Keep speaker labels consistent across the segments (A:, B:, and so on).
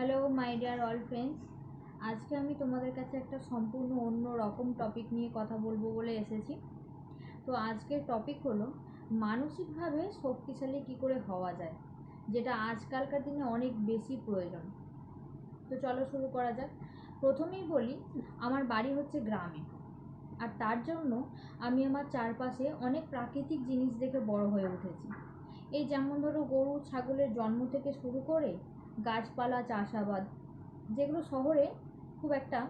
A: Hello my dear all friends, আজকে আমি তোমাদের কাছে একটা সম্পূর্ণ অন্য রকম টপিক নিয়ে কথা বলবো বলে এসেছি। তো আজকের টপিক হলো মানসিকভাবে শক্তিশালী কী করে হওয়া যায়, যেটা আজকালকার দিনে অনেক বেশি প্রয়োজন। তো চলো শুরু করা যাক। প্রথমেই বলি, আমার বাড়ি হচ্ছে গ্রামে, আর তার জন্য আমি আমার চারপাশে অনেক প্রাকৃতিক জিনিস দেখে বড় হয়ে উঠেছি। এই যেমন ধরো, গরু ছাগলের জন্ম থেকে শুরু করে গাছপালা, চাষাবাদ, যেগুলো শহরে খুব একটা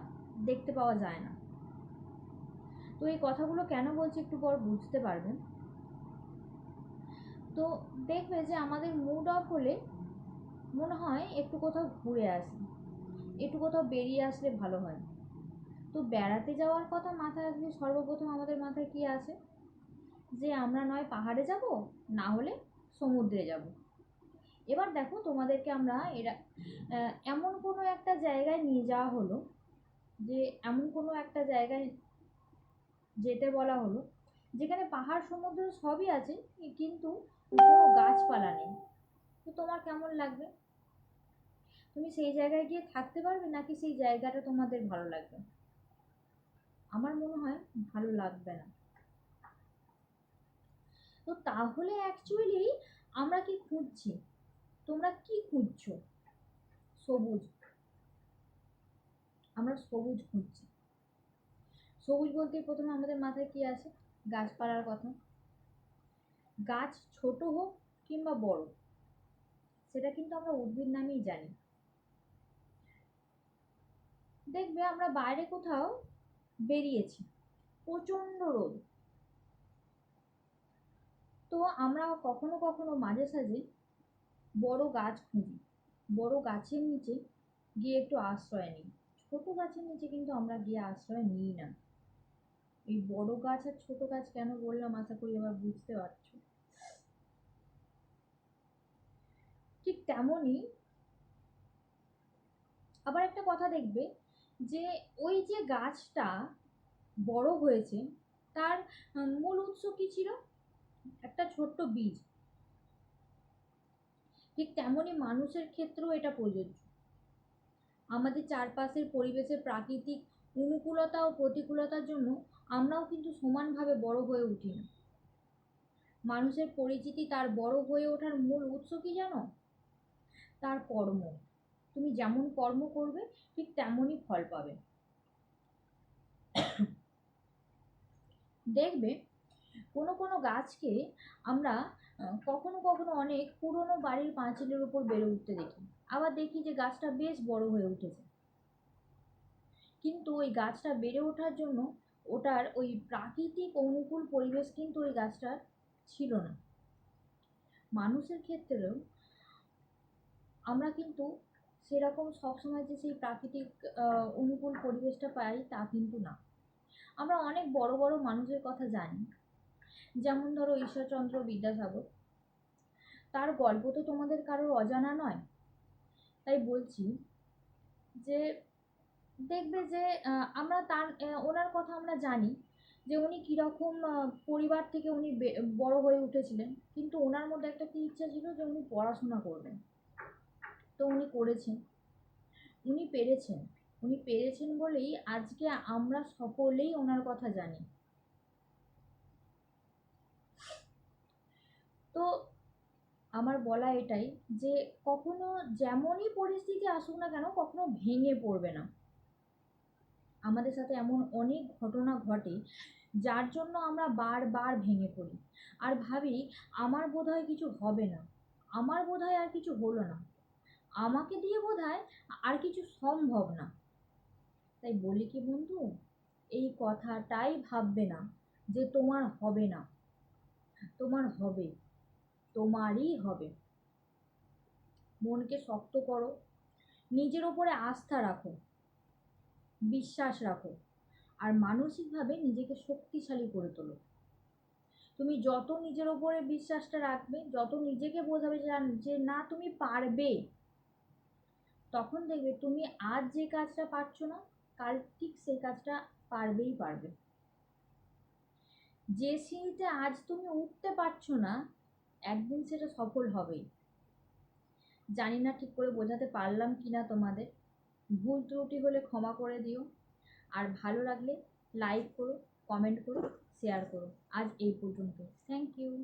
A: দেখতে পাওয়া যায় না। তো এই কথাগুলো কেন বলছি একটু পর বুঝতে পারবেন। তো দেখবে যে আমাদের মুড অফ হলে মনে হয় একটু কোথাও ঘুরে আসি, একটু কোথাও বেরিয়ে আসলে ভালো হয়। তো বেড়াতে যাওয়ার কথা মাথায় আসলে সর্বপ্রথম আমাদের মাথায় কি আসে? যে আমরা নয় পাহাড়ে যাব, না হলে সমুদ্রে যাব। এবার দেখো, তোমাদেরকে আমরা এমন কোনো একটা জায়গায় নিয়ে যাওয়া হলো, যে এমন কোনো একটা জায়গায় যেতে বলা হলো যেখানে পাহাড় সমুদ্র সবই আছে, কিন্তু কোনো গাছপালা নেই। তো তোমার কেমন লাগবে? তুমি সেই জায়গায় গিয়ে থাকতে পারবে, নাকি সেই জায়গাটা তোমাদের ভালো লাগবে? আমার মনে হয় ভালো লাগবে না। তো তাহলে অ্যাকচুয়ালি আমরা কি খুঁজছি? তোমরা কি খুঁজছো? সবুজ। আমরা সবুজ খুঁজছি। সবুজ বলতে প্রথমে আমাদের মাথায় কি আসে? গাছপালার কথা। গাছ ছোট হোক কিংবা বড়, সেটা কিন্তু আমরা উদ্ভিদ নামেই জানি। দেখবে আমরা বাইরে কোথাও বেরিয়েছি, প্রচণ্ড রোদ, তো আমরা কখনো কখনো মাঝে সাঝে বড় গাছ খুঁজি, বড় গাছের নিচে গিয়ে একটু আশ্রয় নিই। ছোট গাছের নিচে কিন্তু আমরা গিয়ে আশ্রয় নিই না। এই বড় গাছ আর ছোট গাছ কেন বললাম, আশা করি এবার বুঝতে পারছো। ঠিক তেমনই আবার একটা কথা দেখবে, যে ওই যে গাছটা বড় হয়েছে, তার মূল উৎস কি ছিল? একটা ছোট্ট বীজ। ঠিক তেমনই মানুষের ক্ষেত্রেও এটা প্রযোজ্য। আমাদের চারপাশের পরিবেশের প্রাকৃতিক অনুকূলতা ও প্রতিকূলতার জন্য আমরাও কিন্তু সমানভাবে বড় হয়ে উঠি না। মানুষের পরিচিতি তার বড় হয়ে ওঠার মূল উৎস কি জানো? তার কর্ম। তুমি যেমন কর্ম করবে, ঠিক তেমনই ফল পাবে। দেখবে কোনো কোনো গাছকে আমরা কখনো কখনো অনেক পুরনো বাড়ির পাঁচিলের উপর বেড়ে উঠতে দেখি। আবার দেখি যে গাছটা বেশ বড় হয়ে উঠেছে, কিন্তু ওই গাছটা বেড়ে ওঠার জন্য ওটার ওই প্রাকৃতিক অনুকূল পরিবেশ কিন্তু ওই গাছটার ছিল না। মানুষের ক্ষেত্রেও আমরা কিন্তু সেরকম সবসময় যে সেই প্রাকৃতিক অনুকূল পরিবেশটা পাই তা কিন্তু না। আমরা অনেক বড় বড় মানুষের কথা জানি, যেমন ধরো ঈশ্বরচন্দ্র বিদ্যাসাগর। তার গল্প তো তোমাদের কারোর অজানা নয়। তাই বলছি যে দেখবে যে আমরা ওনার কথা আমরা জানি, যে উনি কীরকম পরিবার থেকে উনি বড় হয়ে উঠেছিলেন, কিন্তু ওনার মধ্যে একটা কী ইচ্ছা ছিল যে উনি পড়াশোনা করবেন। তো উনি করেছেন, উনি পেরেছেন। উনি পেরেছেন বলেই আজকে আমরা সকলেই ওনার কথা জানি। তো আমার বলা এটাই, যে কখনো যেমনই পরিস্থিতি আসুক না কেন, কখনো ভেঙে পড়বে না। আমাদের সাথে এমন অনেক ঘটনা ঘটে যার জন্য আমরা বারবার ভেঙে পড়ি, আর ভাবি আমার বোধহয় কিছু হবে না, আমার বোধহয় আর কিছু হলো না, আমাকে দিয়ে বোধহয় আর কিছু সম্ভব না। তাই বলি কি বন্ধু, এই কথাটাই ভাববে না যে তোমার হবে না। তোমার হবে, তোমারই হবে। মনকে শক্ত করো, নিজের ওপরে আস্থা রাখো, বিশ্বাস রাখো, আর মানসিকভাবে নিজেকে শক্তিশালী করে তোলো। তুমি যত নিজের ওপরে বিশ্বাসটা রাখবে, যত নিজেকে বোঝাবে যে না তুমি পারবে, তখন দেখবে তুমি আজ যে কাজটা পারছো না, কাল ঠিক সেই কাজটা পারবেই পারবে। যে সিঁড়িতে আজ তুমি উঠতে পারছো না, একদিন সেটা সফল হবেই। জানি না ঠিক করে বোঝাতে পারলাম কি না তোমাদের, ভুল ত্রুটি হলে ক্ষমা করে দিও। আর ভালো লাগলে লাইক করো, কমেন্ট করো, শেয়ার করো। আজ এই পর্যন্ত। Thank you.